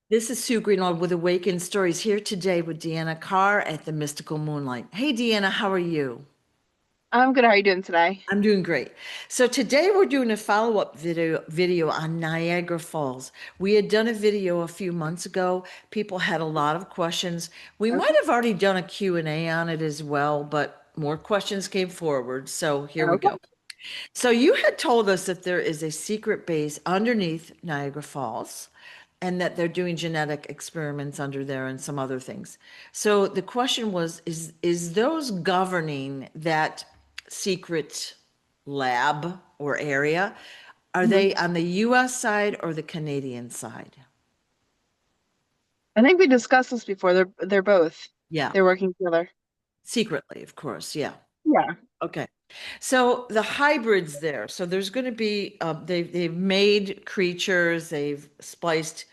This is Sue Greenwald with Awakened Stories here today with Deanna Carr at the Mystical Moonlight. Hey, Deanna, how are you? I'm good. How are you doing today? I'm doing great. So today we're doing a follow-up video on Niagara Falls. We had done a video a few months ago. People had a lot of questions. We might Okay. have already done a Q&A on it as well, but more questions came forward. So here we go. Okay. So you had told us that there is a secret base underneath Niagara Falls and that they're doing genetic experiments under there and some other things. So the question was, is those governing that secret lab or area, are Mhm. they on the US side or the Canadian side? I think we discussed this before. They're both. Yeah, They're working together. secretly, of course. Yeah. Yeah. Okay. So the hybrids there. So there's going to be they've made creatures, they've spliced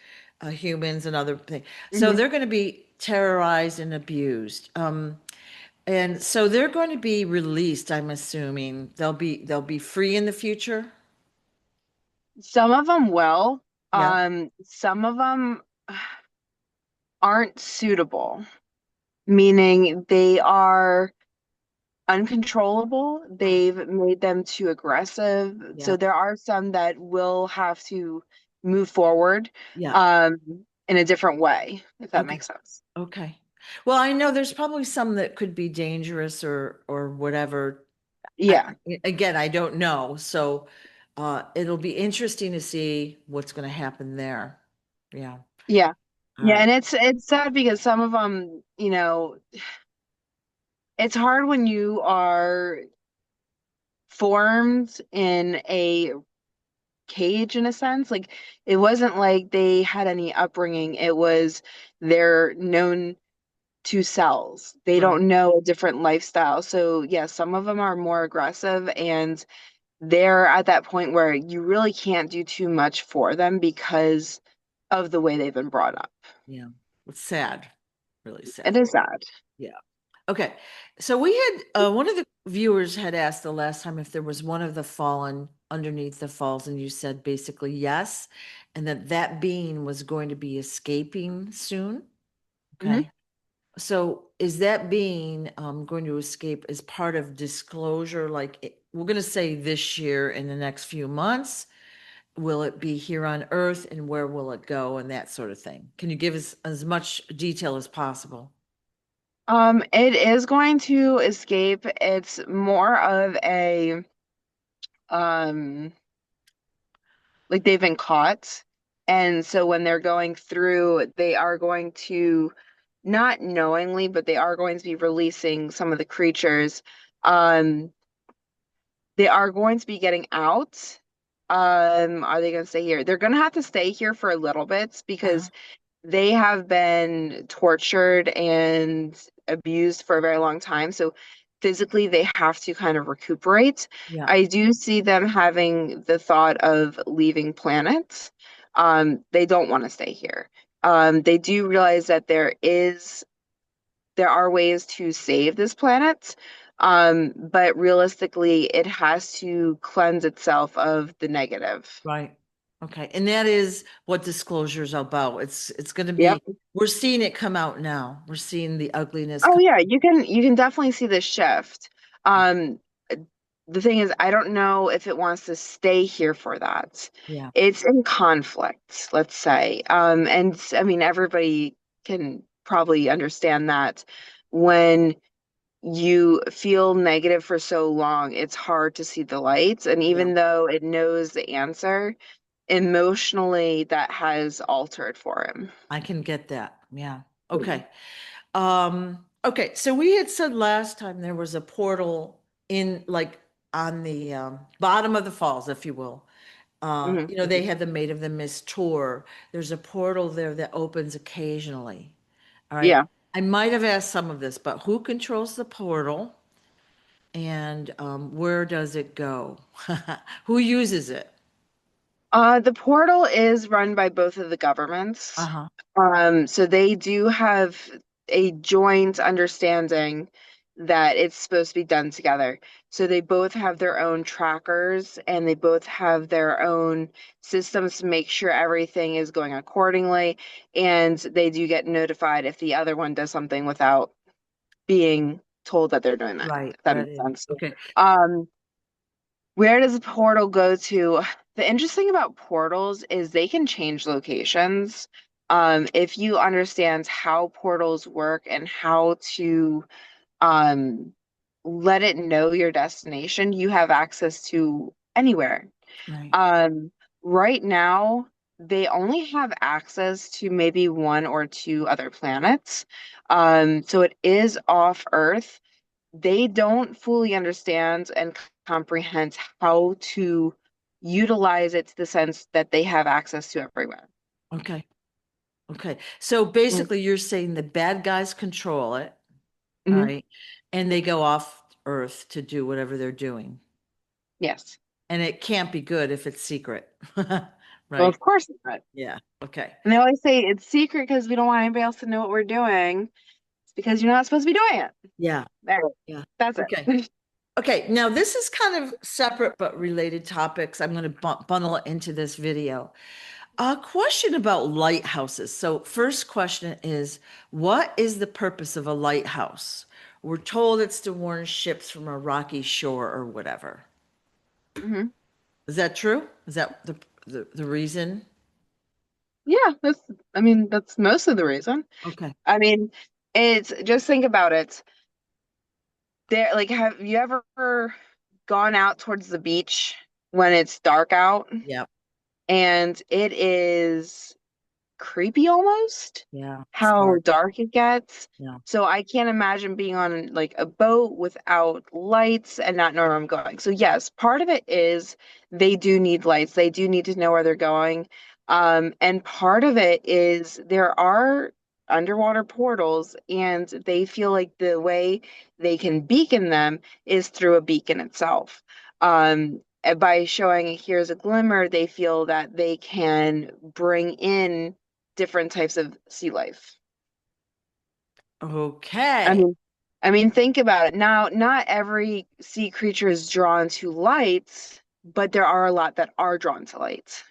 humans and other things. So hmm they're going to be terrorized and abused. And so they're going to be released, I'm assuming. They'll be free in the future. Some of them will. Yeah. Some of them aren't suitable, meaning they are uncontrollable. They've made them too aggressive. Yeah. So there are some that will have to move forward Yeah. um, in a different way, if that Okay. makes sense. Okay. Well, I know there's probably some that could be dangerous or whatever. I, Yeah. again, I don't know. So it'll be interesting to see what's going to happen there. Yeah. Yeah. All Yeah, right. and it's sad because some of them, it's hard when you are formed in a cage in a sense. Like it wasn't like they had any upbringing. It was they're known to cells. They Right. don't know a different lifestyle. So yeah, some of them are more aggressive and they're at that point where you really can't do too much for them because of the way they've been brought up. Yeah. It's sad. Really It sad. is sad. Yeah. Okay. So we had one of the viewers had asked the last time if there was one of the fallen underneath the falls, and you said basically yes, and that that being was going to be escaping soon. Mhm. Okay. So is that being going to escape as part of disclosure? Like we're going to say this year in the next few months, will it be here on Earth and where will it go and that sort of thing? Can you give us as much detail as possible? It is going to escape. It's more of a um like they've been caught. And so when they're going through, they are going to not knowingly, but they are going to be releasing some of the creatures. Um, they are going to be getting out. Are they going to stay here? They're going to have to stay here for a little bit Uh-huh. because they have been tortured and abused for a very long time. So physically, they have to kind of recuperate. Yeah. I do see them having the thought of leaving planet. They don't want to stay here. They do realize that there are ways to save this planet. But realistically, it has to cleanse itself of the negative. Right. Okay. And that is what disclosure is about. It's going to Yep. be, we're seeing it come out now. We're seeing the ugliness Oh come. yeah, you can definitely see the shift. Um, the thing is, I don't know if it wants to stay here for that. Yeah. It's in conflict, let's say. And I mean, everybody can probably understand that when you feel negative for so long, it's hard to see the light. And Yeah. even though it knows the answer, emotionally, that has altered for him. I can get that. Yeah. Okay. Okay. So we had said last time there was a portal in like on the bottom of the falls, if you will. Mhm. They had the Maid of the Mist tour. There's a portal there that opens occasionally. All right. Yeah. I might have asked some of this, but who controls the portal and where does it go? Who uses it? The portal is run by both of the governments. Uh-huh. So they do have a joint understanding. that it's supposed to be done together. So they both have their own trackers and they both have their own systems to make sure everything is going accordingly. And they do get notified if the other one does something without being told that they're doing that, Right, if that makes right. sense. Okay, Um, where does the portal go to? The interesting about portals is they can change locations. If you understand how portals work and how to um, let it know your destination, you have access to anywhere. right. Um, right now, they only have access to maybe one or two other planets. So it is off Earth. They don't fully understand and comprehend how to utilize it to the sense that they have access to everywhere. Okay, okay. So Mm. basically, you're saying the bad guys control it, all Hmm. right, and they go off Earth to do whatever they're doing. Yes. And it can't be good if it's secret. Well, Right? of course not. Yeah. Okay. And they always say it's secret because we don't want anybody else to know what we're doing. It's because you're not supposed to be doing it. Yeah. There. Yeah. That's Okay. it. Okay. Now, this is kind of separate but related topics. I'm going to bundle it into this video. A question about lighthouses. So, first question is, what is the purpose of a lighthouse? We're told it's to warn ships from a rocky shore or whatever. Hmm. Is that true? Is that the reason? Yeah, I mean, that's most of the reason. Okay. I mean, it's just think about it. There, like, have you ever gone out towards the beach when it's dark out Yeah. and it is creepy almost Yeah. It's how dark. dark it gets. Yeah. So I can't imagine being on like a boat without lights and not knowing where I'm going. So yes, part of it is they do need lights. They do need to know where they're going. And part of it is there are underwater portals and they feel like the way they can beacon them is through a beacon itself. And by showing here's a glimmer, they feel that they can bring in different types of sea life. I Okay. mean, I mean, think about it. Now, not every sea creature is drawn to lights, but there are a lot that are drawn to lights.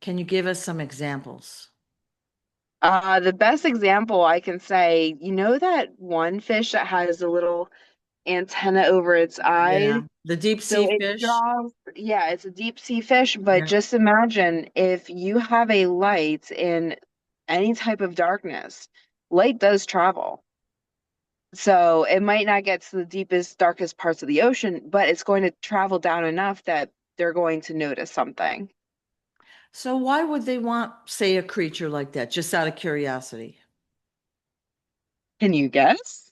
Can you give us some examples? The best example I can say, you know that one fish that has a little antenna over its eye? Yeah. The deep So sea it fish? draws, yeah, it's a deep sea fish, but Yeah. just imagine if you have a light in any type of darkness, light does travel. So it might not get to the deepest, darkest parts of the ocean, but it's going to travel down enough that they're going to notice something. So why would they want, say, a creature like that? Just out of curiosity. Can you guess?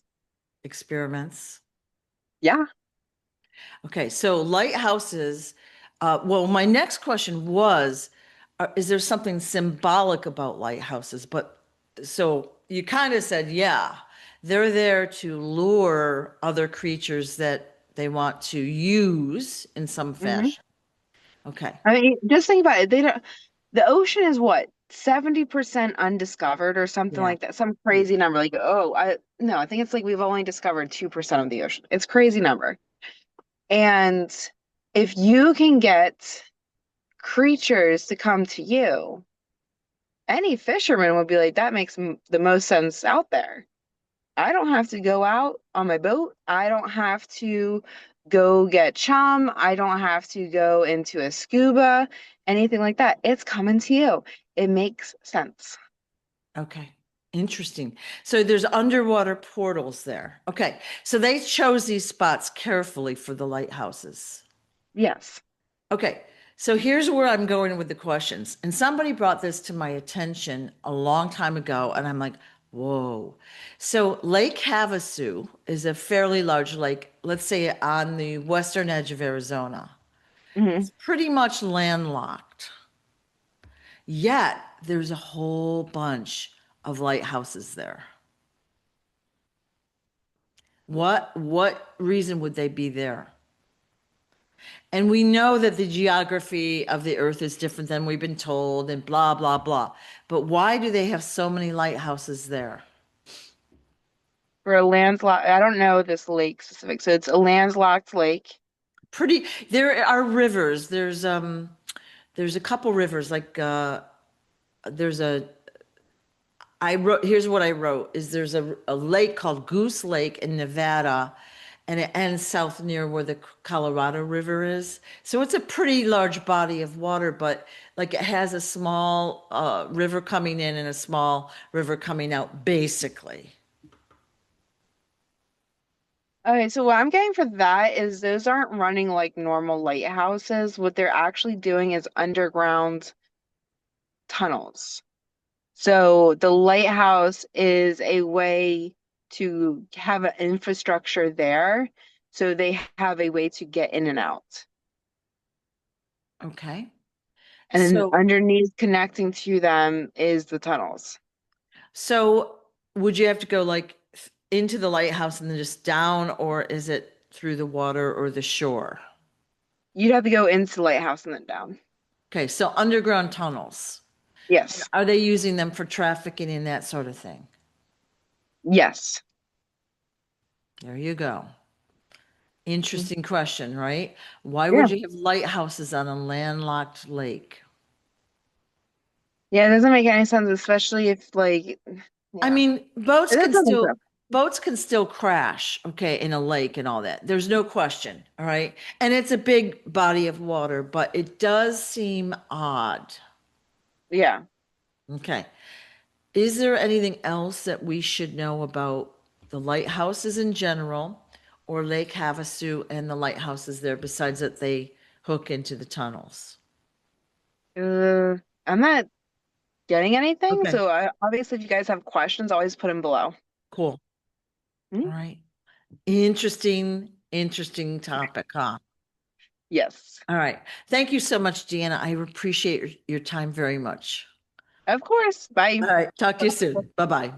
Experiments. Yeah. Okay, so lighthouses. Well, my next question was, is there something symbolic about lighthouses? But so you kind of said, yeah, they're there to lure other creatures that they want to use in some Hmm. fashion. Okay. I mean, just think about it. They don't, the ocean is what, 70% undiscovered or something Yeah. like that. Some Yeah. crazy number. Like, oh, no, I think it's like we've only discovered 2% of the ocean. It's a crazy number. And if you can get creatures to come to you, any fisherman would be like, that makes the most sense out there. I don't have to go out on my boat. I don't have to go get chum. I don't have to go into a scuba, anything like that. It's coming to you. It makes sense. Okay. Interesting. So there's underwater portals there. Okay. So they chose these spots carefully for the lighthouses. Yes. Okay. So here's where I'm going with the questions. And somebody brought this to my attention a long time ago, and I'm like, whoa. So Lake Havasu is a fairly large lake, let's say on the western edge of Arizona. Hmm. It's pretty much landlocked. Yet there's a whole bunch of lighthouses there. What reason would they be there? And we know that the geography of the earth is different than we've been told and blah blah blah. But why do they have so many lighthouses there? For a landlocked, I don't know this lake specific, so it's a landlocked lake. Pretty, there are rivers. There's a couple rivers like there's a I wrote, here's what I wrote, is there's a lake called Goose Lake in Nevada, and it ends south near where the Colorado River is. So it's a pretty large body of water, but like it has a small river coming in and a small river coming out, basically. Okay, so what I'm getting for that is those aren't running like normal lighthouses. What they're actually doing is underground tunnels. So the lighthouse is a way to have an infrastructure there, so they have a way to get in and out. Okay. And then So, underneath connecting to them is the tunnels. so would you have to go like into the lighthouse and then just down, or is it through the water or the shore? You'd have to go into the lighthouse and then down. Okay, so underground tunnels. Yes. Are they using them for trafficking and that sort of thing? Yes. There you go. Interesting question, right? Why Yeah. would you have lighthouses on a landlocked lake? Yeah, it doesn't make any sense, especially if like, I yeah. mean, It doesn't make sense. boats can still crash, okay, in a lake and all that. There's no question, all right? And it's a big body of water, but it does seem odd. Yeah. Okay. Is there anything else that we should know about the lighthouses in general or Lake Havasu and the lighthouses there besides that they hook into the tunnels? I'm not getting anything, Okay, so obviously if you guys have questions, always put them below. cool. Mhm. All right. Interesting topic, huh? Yes. All right. Thank you so much, Deanna. I appreciate your time very much. Of course. Bye. All right. Talk to you soon. Bye-bye.